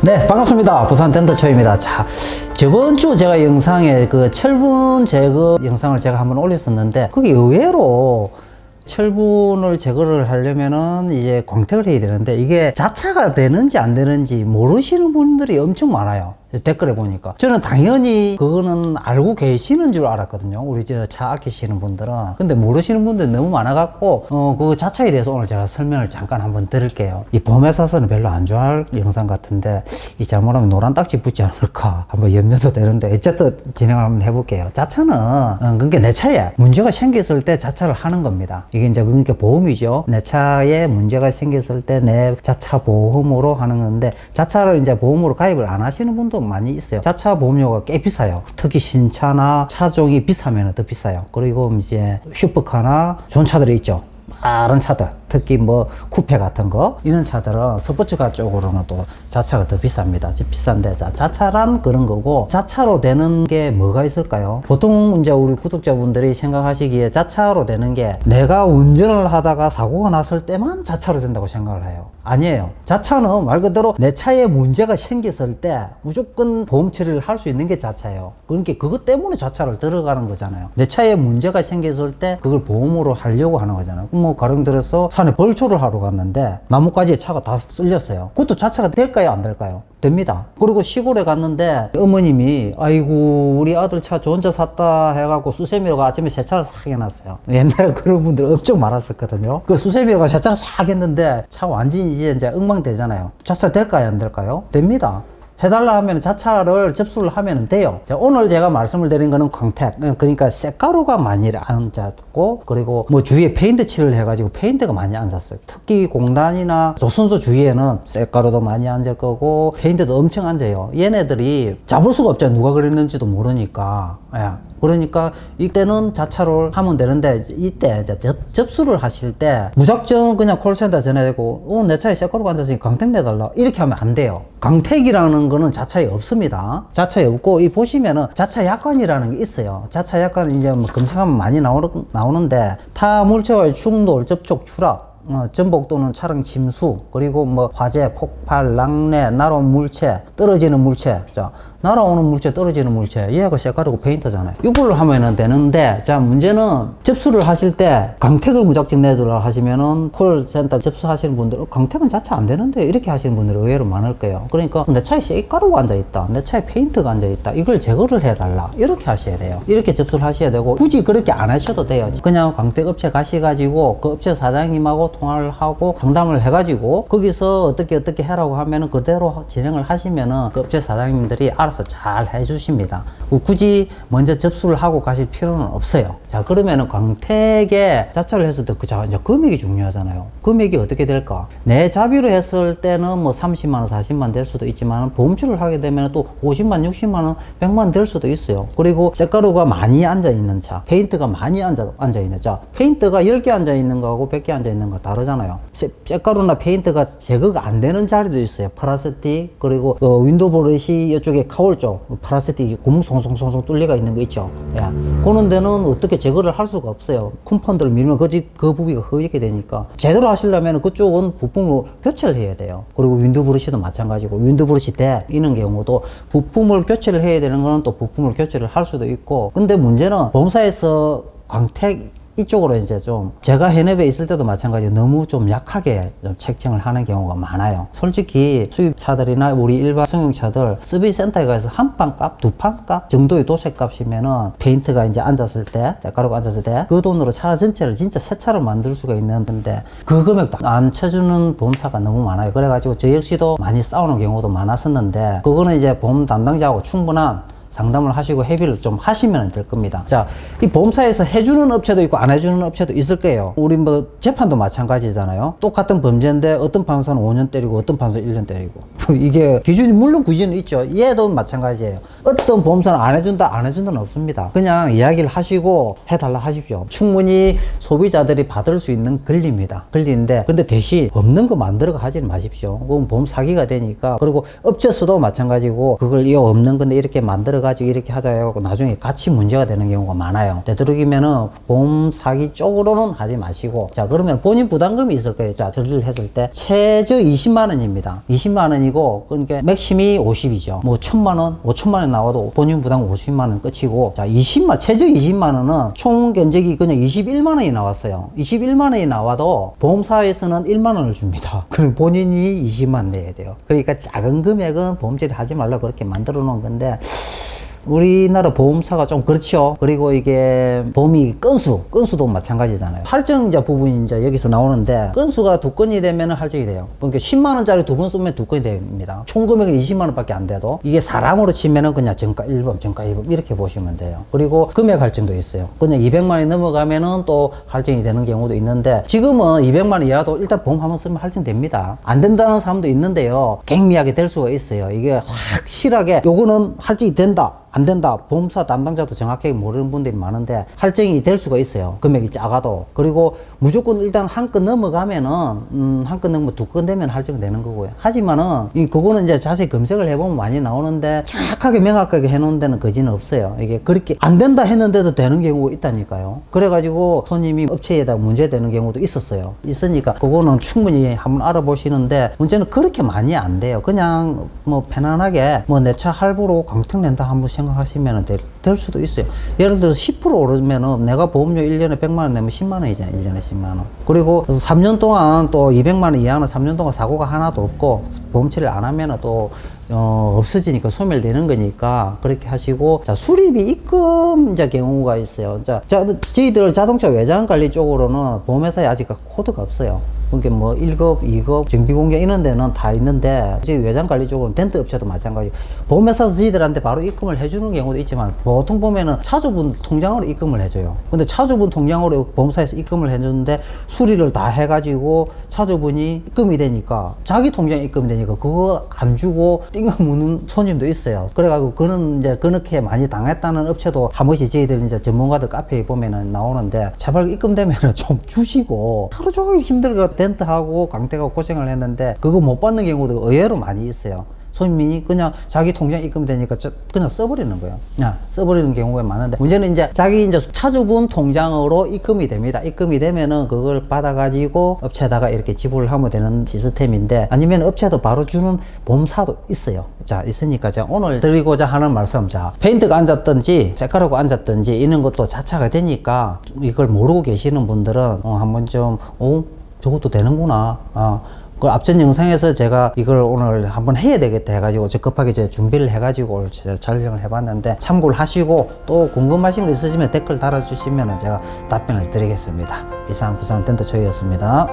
네, 반갑습니다. 부산 덴터초입니다. 자, 저번 주 제가 영상에 그 철분 제거 영상을 제가 한번 올렸었는데, 그게 의외로 철분을 제거를 하려면은 이제 광택을 해야 되는데, 이게 자차가 되는지 안 되는지 모르시는 분들이 엄청 많아요. 댓글에 보니까. 저는 당연히 그거는 알고 계시는 줄 알았거든요. 우리 저 차 아끼시는 분들은. 근데 모르시는 분들이 너무 많아갖고, 그 자차에 대해서 오늘 제가 설명을 잠깐 한번 드릴게요. 이 봄에 사서는 별로 안 좋아할 영상 같은데, 이 잘못하면 노란 딱지 붙지 않을까 한번 염려도 되는데, 어쨌든 진행을 한번 해볼게요. 자차는, 그러니까 내 차에 문제가 생겼을 때 자차를 하는 겁니다. 이게 이제 그러니까 보험이죠. 내 차에 문제가 생겼을 때 내 자차 보험으로 하는 건데, 자차를 이제 보험으로 가입을 안 하시는 분도 많이 있어요. 자차 보험료가 꽤 비싸요. 특히 신차나 차종이 비싸면 더 비싸요. 그리고 이제 슈퍼카나 좋은 차들이 있죠. 빠른 차들, 특히 뭐 쿠페 같은 거, 이런 차들은 스포츠카 쪽으로는 또 자차가 더 비쌉니다. 비싼데, 자, 자차란 그런 거고, 자차로 되는 게 뭐가 있을까요? 보통 이제 우리 구독자분들이 생각하시기에 자차로 되는 게 내가 운전을 하다가 사고가 났을 때만 자차로 된다고 생각을 해요. 아니에요. 자차는 말 그대로 내 차에 문제가 생겼을 때 무조건 보험 처리를 할 수 있는 게 자차예요. 그러니까 그것 때문에 자차를 들어가는 거잖아요. 내 차에 문제가 생겼을 때 그걸 보험으로 하려고 하는 거잖아요. 뭐 가령 들어서 산에 벌초를 하러 갔는데 나뭇가지에 차가 다 쓸렸어요. 그것도 자차가 될까요, 안 될까요? 됩니다. 그리고 시골에 갔는데 어머님이 아이고 우리 아들 차 저 혼자 샀다 해갖고 수세미로가 아침에 새 차를 싹 해놨어요. 옛날에 그런 분들 엄청 많았었거든요. 그 수세미로가 새 차를 싹 했는데 차 완전히 이제 엉망되잖아요. 자차 될까요, 안 될까요? 됩니다. 해달라 하면 자차를 접수를 하면 돼요. 자, 오늘 제가 말씀을 드린 거는 광택, 그러니까 쇳가루가 많이 앉았고, 그리고 뭐 주위에 페인트 칠을 해가지고 페인트가 많이 앉았어요. 특히 공단이나 조선소 주위에는 쇳가루도 많이 앉을 거고 페인트도 엄청 앉아요. 얘네들이 잡을 수가 없잖아요. 누가 그랬는지도 모르니까. 예. 그러니까 이때는 자차를 하면 되는데, 이때 접수를 하실 때 무작정 그냥 콜센터 전화되고 내 차에 쇳가루가 앉아서 강택 내달라 이렇게 하면 안 돼요. 강택이라는 거는 자차에 없습니다. 자차에 없고, 이 보시면은 자차 약관이라는 게 있어요. 자차 약관 이제 뭐 검색하면 많이 나오는데, 타 물체와의 충돌, 접촉, 추락, 전복 또는 차량 침수, 그리고 뭐 화재, 폭발, 낙뢰, 날아온 물체, 떨어지는 물체. 자, 날아오는 물체, 떨어지는 물체, 얘가 쇳가루고 페인트잖아요. 이걸로 하면은 되는데, 자, 문제는 접수를 하실 때 강택을 무작정 내주라 하시면은 콜센터 접수하시는 분들 강택은 자체 안 되는데 이렇게 하시는 분들이 의외로 많을 거예요. 그러니까 내 차에 쇳가루가 앉아있다, 내 차에 페인트가 앉아있다, 이걸 제거를 해달라 이렇게 하셔야 돼요. 이렇게 접수를 하셔야 되고, 굳이 그렇게 안 하셔도 돼요. 그냥 광택 업체 가셔가지고 그 업체 사장님하고 통화를 하고 상담을 해가지고 거기서 어떻게 해라고 하면은 그대로 진행을 하시면은 그 업체 사장님들이 알아서 잘 해주십니다. 굳이 먼저 접수를 하고 가실 필요는 없어요. 자, 그러면은 광택에 자차를 했을 때 이제 금액이 중요하잖아요. 금액이 어떻게 될까? 내 자비로 했을 때는 뭐 30만원, 40만원 될 수도 있지만, 보험처리를 하게 되면 또 50만, 60만원, 100만원 될 수도 있어요. 그리고 쇳가루가 많이 앉아있는 차, 페인트가 많이 앉아있는 차, 페인트가 10개 앉아있는 거하고 100개 앉아있는 거 다르잖아요. 쇳가루나 페인트가 제거가 안 되는 자리도 있어요. 플라스틱, 그리고 윈도우 버릇이 이쪽에 카울 쪽 플라스틱 구멍 송송송송 뚫리가 있는 거 있죠. 예. 그런 데는 어떻게 제거를 할 수가 없어요. 컴파운드를 밀면 그 부위가 허옇게 되니까. 제대로 하시려면 그쪽은 부품을 교체를 해야 돼요. 그리고 윈도우 브러쉬도 마찬가지고, 윈도우 브러쉬 이런 경우도 부품을 교체를 해야 되는 거는 또 부품을 교체를 할 수도 있고. 근데 문제는 보험사에서 광택 이쪽으로 이제 좀, 제가 해외에 있을 때도 마찬가지로 너무 좀 약하게 좀 책정을 하는 경우가 많아요. 솔직히 수입차들이나 우리 일반 승용차들 서비스 센터에 가서 한 판 값, 두 판 값 정도의 도색 값이면은 페인트가 이제 앉았을 때, 쇳가루가 앉았을 때 그 돈으로 차 전체를 진짜 새 차를 만들 수가 있는데, 그 금액도 안 쳐주는 보험사가 너무 많아요. 그래가지고 저 역시도 많이 싸우는 경우도 많았었는데, 그거는 이제 보험 담당자하고 충분한 상담을 하시고 협의를 좀 하시면 될 겁니다. 자, 이 보험사에서 해주는 업체도 있고 안 해주는 업체도 있을 거예요. 우리 뭐 재판도 마찬가지잖아요. 똑같은 범죄인데 어떤 판사는 5년 때리고 어떤 판사는 1년 때리고 이게 기준이 물론 기준이 있죠. 얘도 마찬가지예요. 어떤 보험사는 안 해준다, 안 해준다는 없습니다. 그냥 이야기를 하시고 해달라 하십시오. 충분히 소비자들이 받을 수 있는 권리입니다. 권리인데, 근데 대신 없는 거 만들어가 하지는 마십시오. 그건 보험 사기가 되니까. 그리고 업체 수도 마찬가지고, 그걸 이 없는 건데 이렇게 만들어가 해가지고 이렇게 하자 해갖고 나중에 같이 문제가 되는 경우가 많아요. 되도록이면은 보험 사기 쪽으로는 하지 마시고, 자, 그러면 본인 부담금이 있을 거예요. 자, 처리를 했을 때 최저 20만 원입니다. 20만 원이고, 그러니까 맥심이 50이죠. 뭐 1000만 원, 5천만 원 나와도 본인 부담금 50만 원 끝이고, 자, 최저 20만 원은 총 견적이 그냥 21만 원이 나왔어요. 21만 원이 나와도 보험사에서는 1만 원을 줍니다. 그럼 본인이 20만 원 내야 돼요. 그러니까 작은 금액은 보험 처리하지 말라고 그렇게 만들어 놓은 건데, 우리나라 보험사가 좀 그렇죠. 그리고 이게 보험이 건수도 마찬가지잖아요. 할증자 부분이 이제 여기서 나오는데, 건수가 2건이 되면 할증이 돼요. 그러니까 10만 원짜리 2건 쓰면 2건이 됩니다. 총 금액은 20만 원밖에 안 돼도, 이게 사람으로 치면은 그냥 정가 1법, 정가 2법 이렇게 보시면 돼요. 그리고 금액 할증도 있어요. 그냥 200만 원이 넘어가면은 또 할증이 되는 경우도 있는데, 지금은 200만 원 이하도 일단 보험 한번 쓰면 할증됩니다. 안 된다는 사람도 있는데요, 갱미하게 될 수가 있어요. 이게 확실하게 요거는 할증이 된다, 안 된다, 보험사 담당자도 정확하게 모르는 분들이 많은데 할증이 될 수가 있어요. 금액이 작아도. 그리고 무조건 일단 한 건 넘어가면은 한 건 넘으면 2건 되면 할증 되는 거고요. 하지만은 그거는 이제 자세히 검색을 해보면 많이 나오는데, 정확하게 명확하게 해놓은 데는 거지는 없어요. 이게 그렇게 안 된다 했는데도 되는 경우가 있다니까요. 그래가지고 손님이 업체에다 문제되는 경우도 있으니까 그거는 충분히 한번 알아보시는데, 문제는 그렇게 많이 안 돼요. 그냥 뭐 편안하게 뭐 내 차 할부로 광택 낸다 한번 생각하시면 될 수도 있어요. 예를 들어서 10% 오르면은 내가 보험료 1년에 100만 원 내면 10만 원이잖아요. 1년에 10만 원. 그리고 3년 동안 또 200만 원 이하는 3년 동안 사고가 하나도 없고 보험 처리를 안 하면은 또 없어지니까 소멸되는 거니까 그렇게 하시고, 자, 수리비 입금 이제 경우가 있어요. 자, 저희들 자동차 외장 관리 쪽으로는 보험회사에 아직 코드가 없어요. 그러니까 뭐 1급, 2급, 정비공개 이런 데는 다 있는데, 저희 외장 관리 쪽으로는 덴트 업체도 마찬가지. 보험회사에서 저희들한테 바로 입금을 해주는 경우도 있지만, 보통 보면은 차주분 통장으로 입금을 해줘요. 근데 차주분 통장으로 보험사에서 입금을 해주는데, 수리를 다 해가지고 차주분이 입금이 되니까, 자기 통장에 입금이 되니까 그거 안 주고 띵을 무는 손님도 있어요. 그래가지고 그는 이제 그렇게 많이 당했다는 업체도 한 번씩 저희들 이제 전문가들 카페에 보면은 나오는데, 제발 입금되면은 좀 주시고, 하루 종일 힘들게 덴트하고 광택하고 고생을 했는데 그거 못 받는 경우도 의외로 많이 있어요. 손님이 그냥 자기 통장 입금이 되니까 그냥 써버리는 거예요. 써버리는 경우가 많은데, 문제는 이제 자기 이제 차주분 통장으로 입금이 됩니다. 입금이 되면은 그걸 받아가지고 업체에다가 이렇게 지불을 하면 되는 시스템인데, 아니면 업체도 바로 주는 보험사도 있어요. 자, 있으니까 제가 오늘 드리고자 하는 말씀, 자, 페인트가 앉았든지 색깔하고 앉았든지 이런 것도 자차가 되니까, 이걸 모르고 계시는 분들은 한번 좀 저것도 되는구나. 그 앞전 영상에서 제가 이걸 오늘 한번 해야 되겠다 해가지고 적극하게 제가 준비를 해가지고 제가 촬영을 해봤는데, 참고를 하시고 또 궁금하신 거 있으시면 댓글 달아주시면 제가 답변을 드리겠습니다. 이상 부산 덴터초이였습니다.